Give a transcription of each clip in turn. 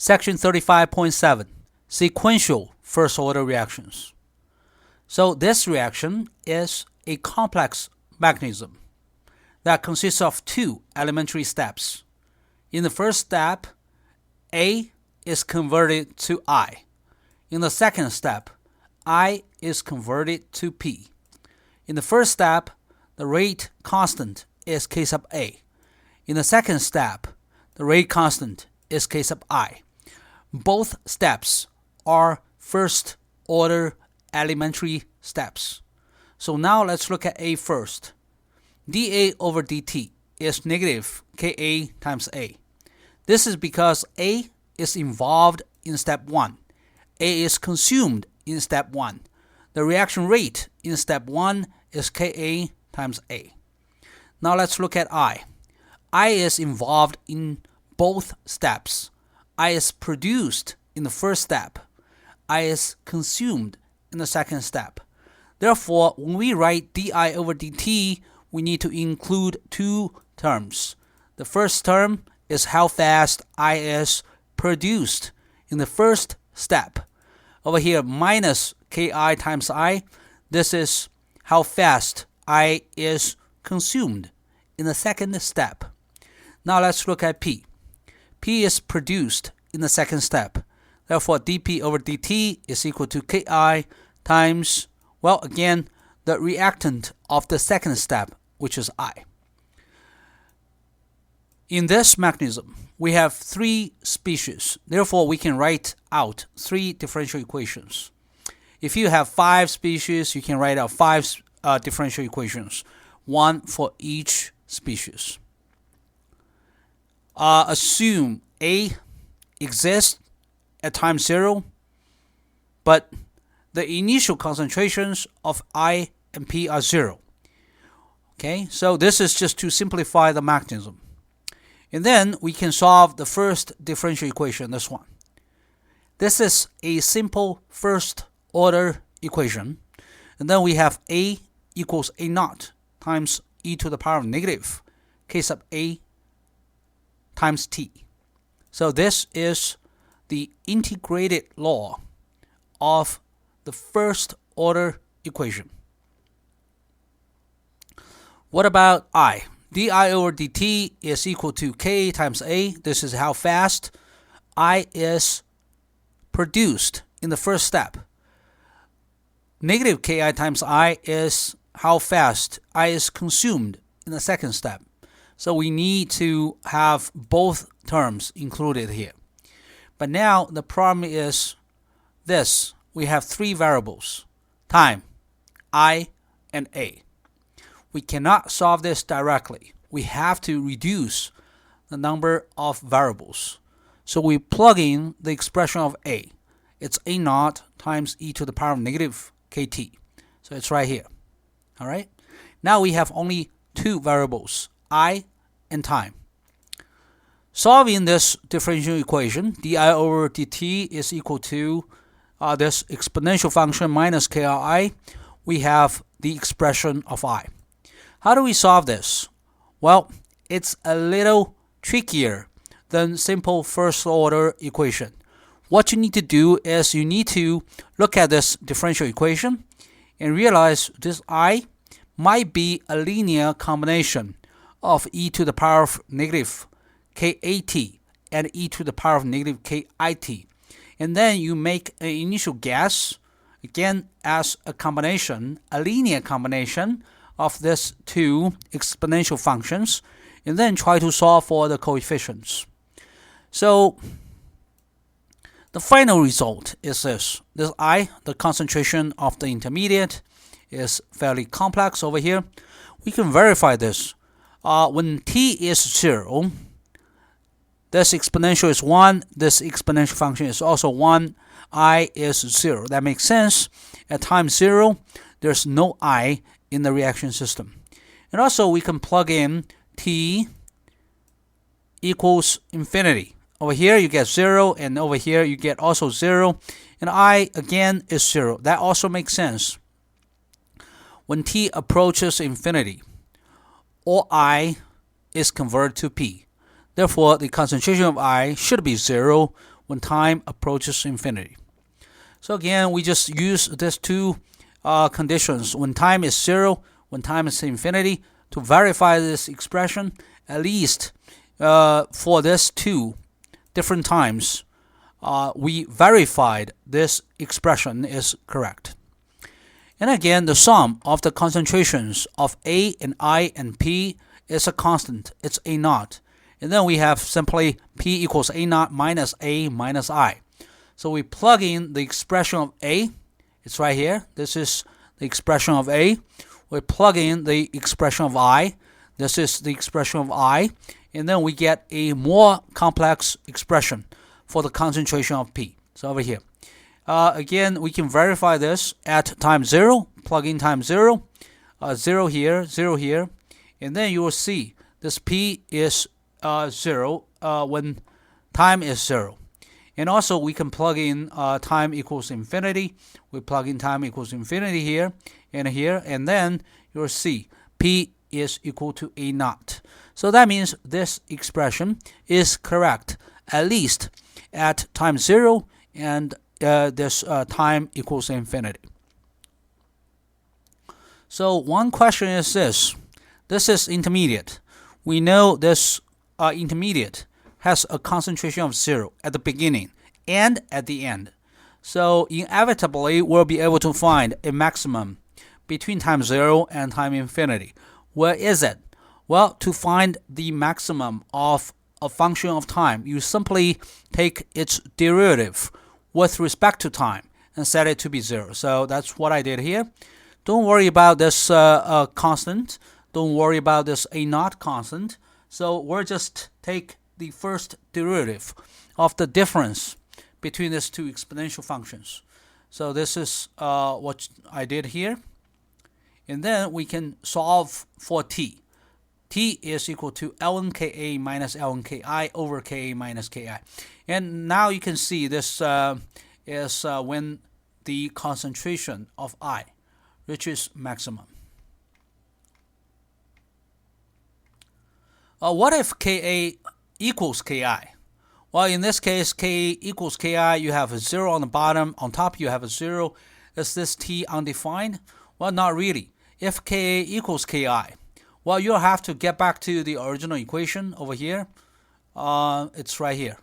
Section 35.7, Sequential first-order reactions. So this reaction is a complex mechanism that consists of two elementary steps. In the first step, A is converted to I. In the second step, I is converted to P. In the first step, the rate constant is K sub A. In the second step, the rate constant is K sub I. Both steps are first-order elementary steps. So now let's look at A first. dA over dt is negative Ka times A. This is because A is involved in step 1. A is consumed in step 1. The reaction rate in step 1 is Ka times A. Now let's look at I. I is involved in both steps. I is produced in the first step. I is consumed in the second step. Therefore, when we write di over dt, we need to include two terms. The first term is how fast I is produced in the first step. Over here, minus Ki times I, this is how fast I is consumed in the second step. Now let's look at P. P is produced in the second step. Therefore, dP over dt is equal to Ki times, well, again, the reactant of the second step, which is I. In this mechanism, we have three species. Therefore, we can write out three differential equations. If you have 5 species, you can write out 5 differential equations, one for each species. Assume A exists at time 0, but the initial concentrations of I and P are 0. Okay, so this is just to simplify the mechanism. And then we can solve the first differential equation, this one. This is a simple first-order equation. And then we have A equals A naught times e to the power of negative K sub A times T. So this is the integrated law of the first-order equation. What about I? di over dt is equal to K times A. This is how fast I is produced in the first step. Negative Ki times I is how fast I is consumed in the second step. So we need to have both terms included here. But now the problem is this. We have 3 variables: time, I, and A. We cannot solve this directly. We have to reduce the number of variables. So we plug in the expression of A. It's A naught times e to the power of negative kt. So it's right here. All right. Now we have only 2 variables, I and time. Solving this differential equation, di over dt is equal to this exponential function minus ki. We have the expression of I. How do we solve this? Well, it's a little trickier than simple first-order equation. What you need to do is you need to look at this differential equation and realize this I might be a linear combination of e to the power of negative kat and e to the power of negative kit. And then you make an initial guess, again, as a combination, a linear combination of these 2 exponential functions, and then try to solve for the coefficients. So the final result is this. This I, the concentration of the intermediate, is fairly complex over here. We can verify this. When t is 0, this exponential is 1. This exponential function is also 1. I is 0. That makes sense. At time 0, there's no I in the reaction system. And also we can plug in t equals infinity. Over here you get 0, and over here you get also 0. And I again is 0. That also makes sense. When t approaches infinity, all I is converted to P. Therefore, the concentration of I should be 0 when time approaches infinity. So again, we just use these two conditions, when time is 0, when time is infinity, to verify this expression, at least for these two different times, we verified this expression is correct. And again, the sum of the concentrations of A and I and P is a constant. It's A naught. And then we have simply P equals A naught minus A minus I. So we plug in the expression of A. It's right here. This is the expression of A. We plug in the expression of I. This is the expression of I. And then we get a more complex expression for the concentration of P. So over here. Again, we can verify this at time 0, plug in time 0, 0 here, 0 here, and then you will see this P is 0 when time is 0. And also we can plug in time equals infinity. We plug in time equals infinity here, and then you'll see P is equal to A naught. So that means this expression is correct, at least at time 0 and this time equals infinity. So one question is this. This is intermediate. We know this intermediate has a concentration of 0 at the beginning and at the end. So inevitably, we'll be able to find a maximum between time 0 and time infinity. Where is it? Well, to find the maximum of a function of time, you simply take its derivative with respect to time and set it to be 0. So that's what I did here. Don't worry about this constant. Don't worry about this A naught constant. So we'll just take the first derivative of the difference between these two exponential functions. So this is what I did here. And then we can solve for t. T is equal to ln Ka minus ln Ki over Ka minus Ki. And now you can see this is when the concentration of I reaches maximum. What if Ka equals Ki? Well, in this case, Ka equals Ki, you have a 0 on the bottom. On top, you have a 0. Is this T undefined? Well, not really. If Ka equals Ki, well, you'll have to get back to the original equation over here. It's right here.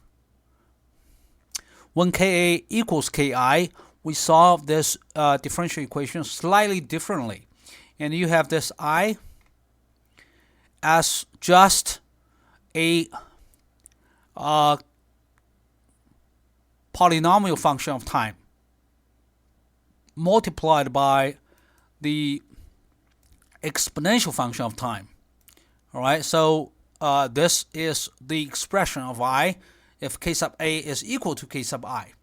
When Ka equals Ki, we solve this differential equation slightly differently. And you have this I as just a polynomial function of time multiplied by the exponential function of time. All right, so this is the expression of I if K sub A is equal to K sub I.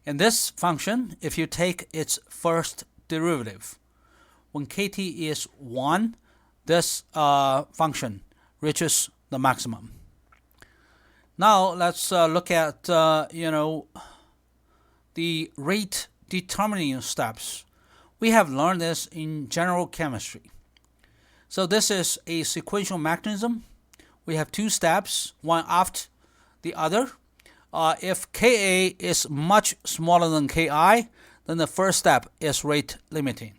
And this function, if you take its first derivative, when Kt is 1, this function reaches the maximum. Now let's look at the rate determining steps. We have learned this in general chemistry. So this is a sequential mechanism. We have two steps, one after the other. If Ka is much smaller than Ki, then the first step is rate limiting.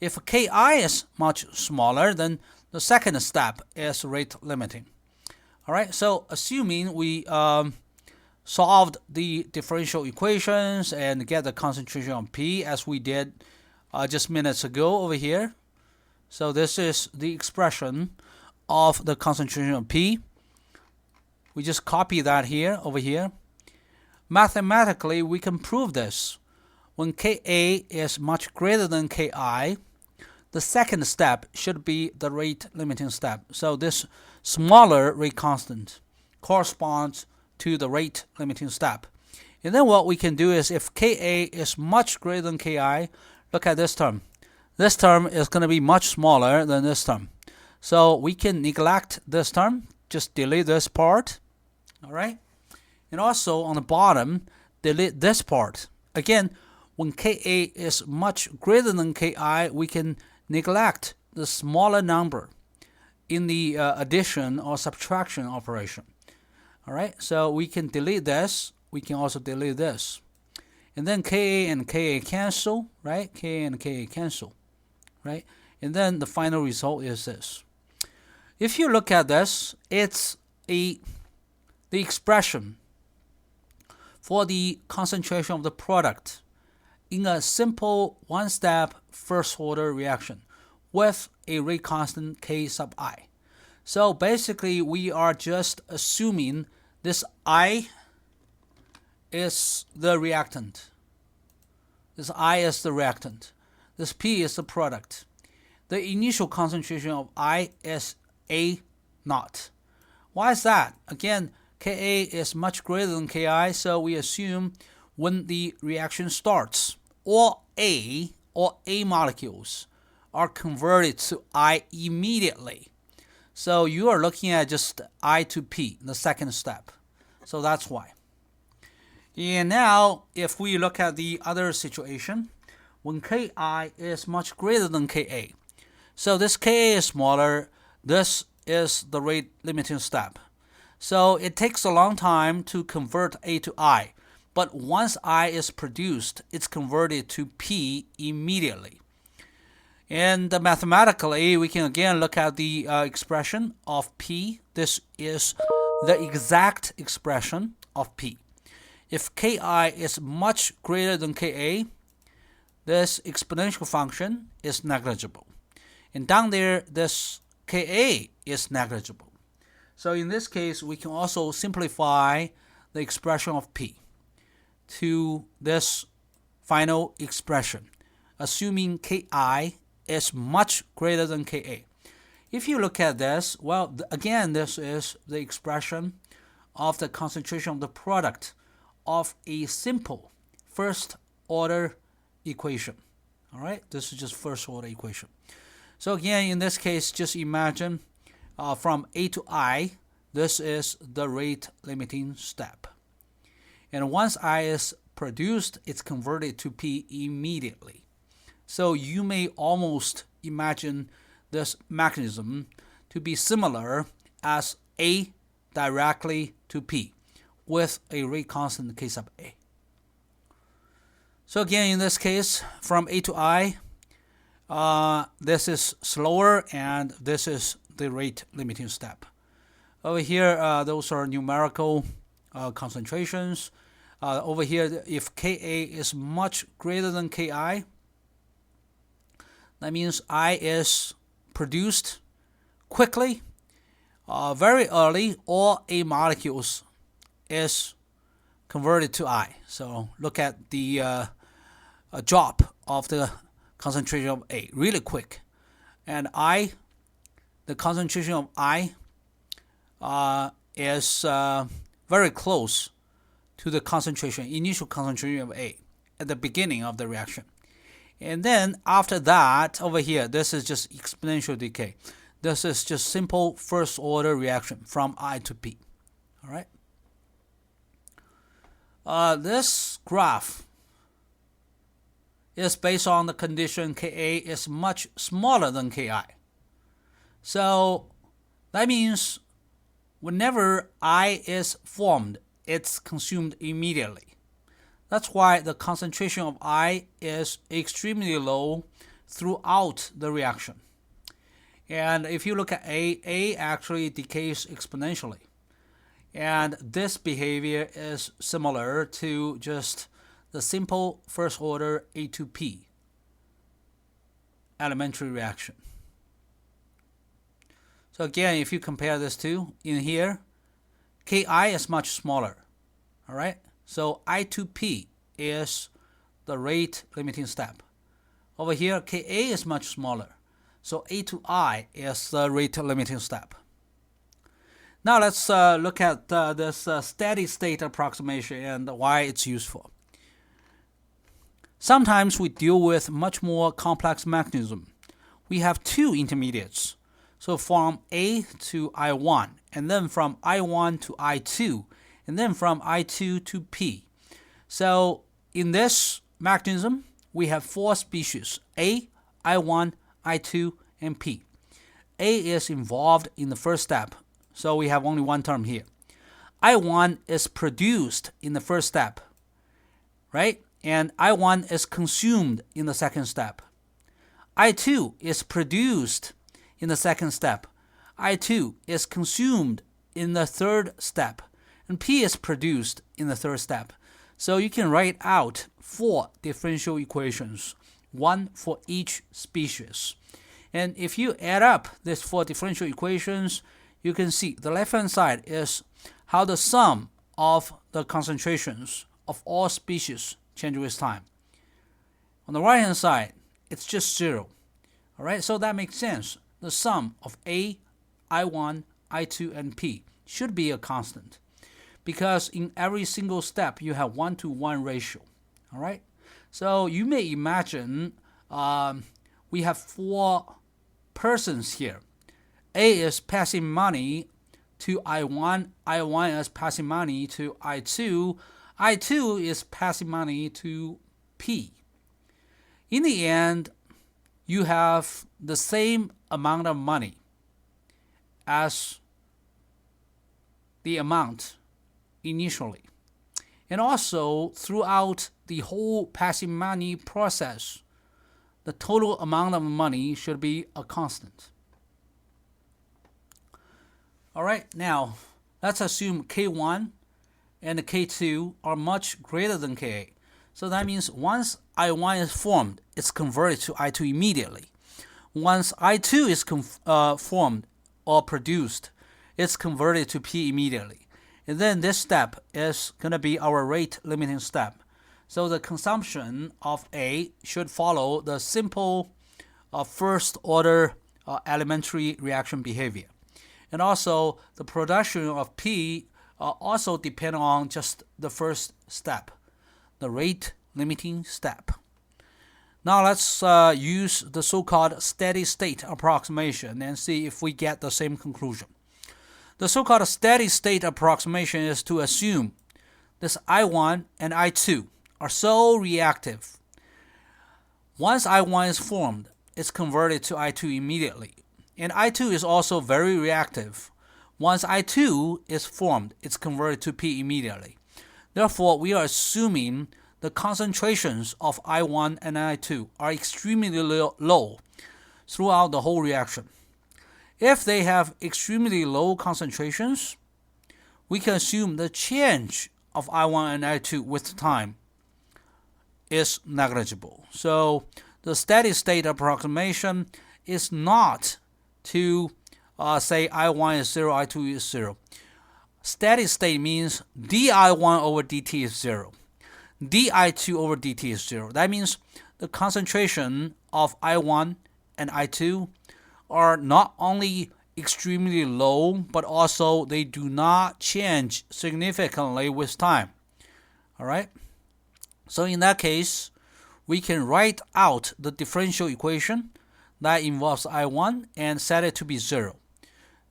If Ki is much smaller, then the second step is rate limiting. All right, so assuming we solved the differential equations and get the concentration of P as we did just minutes ago over here. So this is the expression of the concentration of P. We just copy that here over here. Mathematically, we can prove this. When Ka is much greater than Ki, the second step should be the rate limiting step. So this smaller rate constant corresponds to the rate limiting step. And then what we can do is if Ka is much greater than Ki, look at this term. This term is going to be much smaller than this term. So we can neglect this term, just delete this part. All right? And also on the bottom, delete this part. Again, when Ka is much greater than Ki, we can neglect the smaller number in the addition or subtraction operation. All right, so we can delete this we can also delete this. And then Ka and Ka cancel, right? Ka and Ka cancel, right? And then the final result is this. If you look at this, it's the expression for the concentration of the product in a simple one-step first-order reaction with a rate constant K sub I. So basically, we are just assuming this I is the reactant. This I is the reactant. This P is the product. The initial concentration of I is A naught. Why is that? Again, Ka is much greater than Ki, so we assume when the reaction starts, all A molecules are converted to I immediately. So you are looking at just I to P, the second step. So that's why. And now, if we look at the other situation, when Ki is much greater than Ka, so this Ka is smaller, this is the rate limiting step. So it takes a long time to convert A to I, but once I is produced, it's converted to P immediately. And mathematically, we can again look at the expression of P. This is the exact expression of P. If Ki is much greater than Ka, this exponential function is negligible. And down there, this Ka is negligible. So in this case, we can also simplify the expression of P to this final expression, assuming Ki is much greater than Ka. If you look at this, well, again, this is the expression of the concentration of the product of a simple first-order equation. All right, this is just first-order equation. So again, in this case, just imagine from A to I, this is the rate limiting step. And once I is produced, it's converted to P immediately. So you may almost imagine this mechanism to be similar as A directly to P with a rate constant K sub A. So again, in this case, from A to I, this is slower and this is the rate limiting step. Over here, those are numerical concentrations. Over here, if Ka is much greater than Ki, that means I is produced quickly, very early, all A molecules is converted to I. So look at the drop of the concentration of A, really quick. And I, the concentration of I is very close to the concentration, initial concentration of A at the beginning of the reaction. And then after that, over here, this is just exponential decay. This is just simple first order reaction from I to P. All right. This graph is based on the condition Ka is much smaller than Ki. So that means whenever I is formed, it's consumed immediately. That's why the concentration of I is extremely low throughout the reaction. And if you look at A actually decays exponentially. And this behavior is similar to just the simple first order A to P elementary reaction. So again, if you compare this to in here, Ki is much smaller. All right. So I to P is the rate limiting step. Over here, Ka is much smaller. So A to I is the rate limiting step. Now let's look at this steady state approximation and why it's useful. Sometimes we deal with much more complex mechanism. We have two intermediates. So from A to I1, and then from I1 to I2, and then from I2 to P. So in this mechanism, we have four species: A, I1, I2, and P. A is involved in the first step, so we have only one term here. I1 is produced in the first step, right? And I1 is consumed in the second step. I2 is produced in the second step. I2 is consumed in the third step. And P is produced in the third step. So you can write out 4 differential equations, 1 for each species. And if you add up these 4 differential equations, you can see the left-hand side is how the sum of the concentrations of all species change with time. On the right-hand side, it's just 0. All right, so that makes sense. The sum of A, I1, I2, and P should be a constant, because in every single step you have 1-to-1 ratio. All right, so you may imagine we have 4 persons here. A is passing money to I1, I1 is passing money to I2, I2 is passing money to P. In the end, you have the same amount of money as the amount initially. And also, throughout the whole passing money process, the total amount of money should be a constant. All right, now let's assume K1 and K2 are much greater than Ka. So that means once I1 is formed, it's converted to I2 immediately. Once I2 is formed or produced, it's converted to P immediately. And then this step is going to be our rate limiting step. So the consumption of A should follow the simple first order elementary reaction behavior. And also the production of P also depend on just the first step, the rate limiting step. Now let's use the so-called steady state approximation and see if we get the same conclusion. The so-called steady state approximation is to assume this I1 and I2 are so reactive. Once I1 is formed, it's converted to I2 immediately. And I2 is also very reactive. Once I2 is formed, it's converted to P immediately. Therefore, we are assuming the concentrations of I1 and I2 are extremely low throughout the whole reaction. If they have extremely low concentrations, we can assume the change of I1 and I2 with time is negligible. So the steady state approximation is not to say I1 is 0, I2 is 0. Steady state means di1 over dt is 0. di2 over dt is 0. That means the concentration of I1 and I2 are not only extremely low, but also they do not change significantly with time. All right? So in that case, we can write out the differential equation that involves I1 and set it to be 0.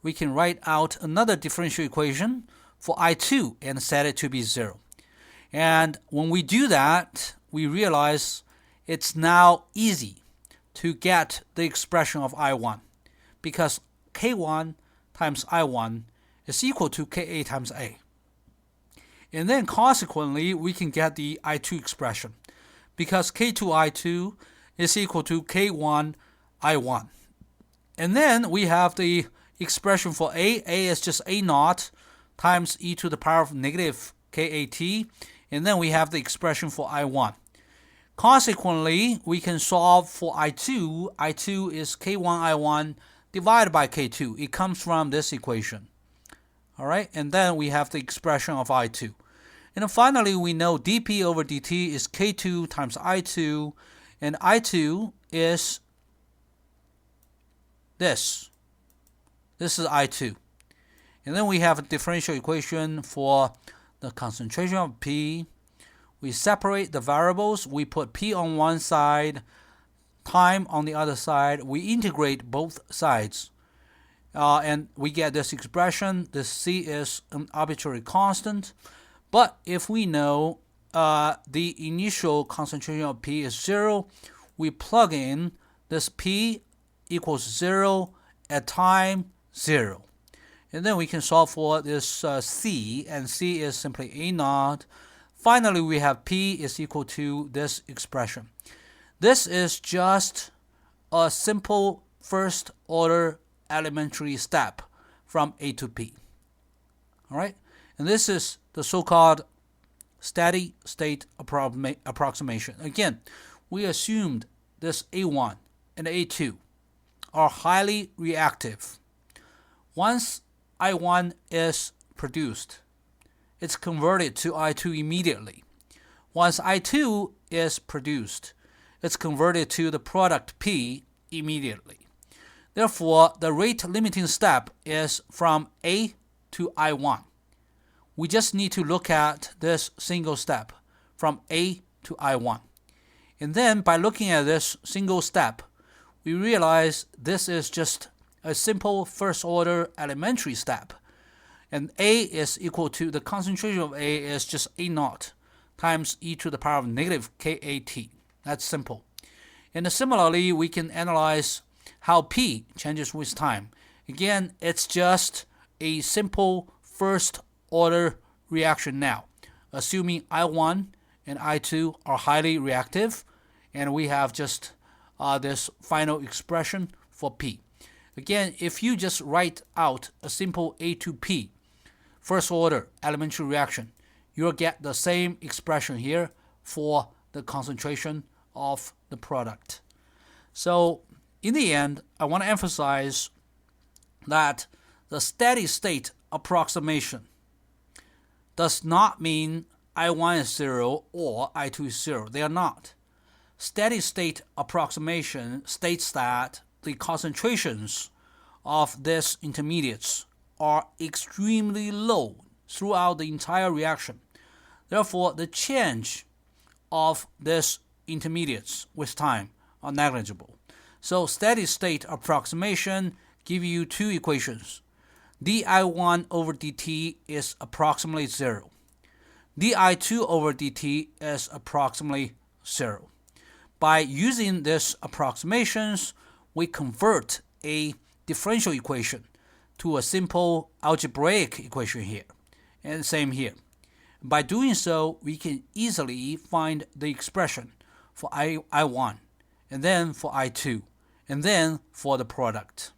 We can write out another differential equation for I2 and set it to be 0. And when we do that, we realize it's now easy to get the expression of I1, because K1 times I1 is equal to Ka times A. And then consequently, we can get the I2 expression, because K2I2 is equal to K1 I1. And then we have the expression for A. A is just A naught times e to the power of negative KAT. And then we have the expression for I1. Consequently, we can solve for I2. I2 is K1 I1 divided by K2. It comes from this equation. All right, and then we have the expression of I2. And then finally, we know dP over dt is K2 times I2, and I2 is this. This is I2. And then we have a differential equation for the concentration of P. We separate the variables. We put P on one side, time on the other side. We integrate both sides. And we get this expression. This C is an arbitrary constant. But if we know the initial concentration of P is 0, we plug in this P equals 0 at time 0. And then we can solve for this C, and C is simply A naught. Finally, we have P is equal to this expression. This is just a simple first order elementary step from A to P. All right, and this is the so-called steady state approximation. Again, we assumed this A1 and A2 are highly reactive. Once I1 is produced, it's converted to I2 immediately. Once I2 is produced, it's converted to the product P immediately. Therefore, the rate limiting step is from A to I1. We just need to look at this single step from A to I1. And then by looking at this single step, we realize this is just a simple first order elementary step. And A is equal to, the concentration of A is just A naught times e to the power of negative KAT. That's simple. And similarly, we can analyze how P changes with time. Again, it's just a simple first order reaction now, assuming I1 and I2 are highly reactive, and we have just this final expression for P. Again, if you just write out a simple A to P first order elementary reaction, you'll get the same expression here for the concentration of the product. So in the end, I want to emphasize that the steady state approximation does not mean I1 is 0 or I2 is 0. They are not. Steady state approximation states that the concentrations of these intermediates are extremely low throughout the entire reaction. Therefore, the change of these intermediates with time are negligible. So steady state approximation gives you two equations. di1 over dt is approximately 0. di2 over dt is approximately 0. By using these approximations, we convert a differential equation to a simple algebraic equation here, and same here. By doing so, we can easily find the expression for I1, and then for I2, and then for the product.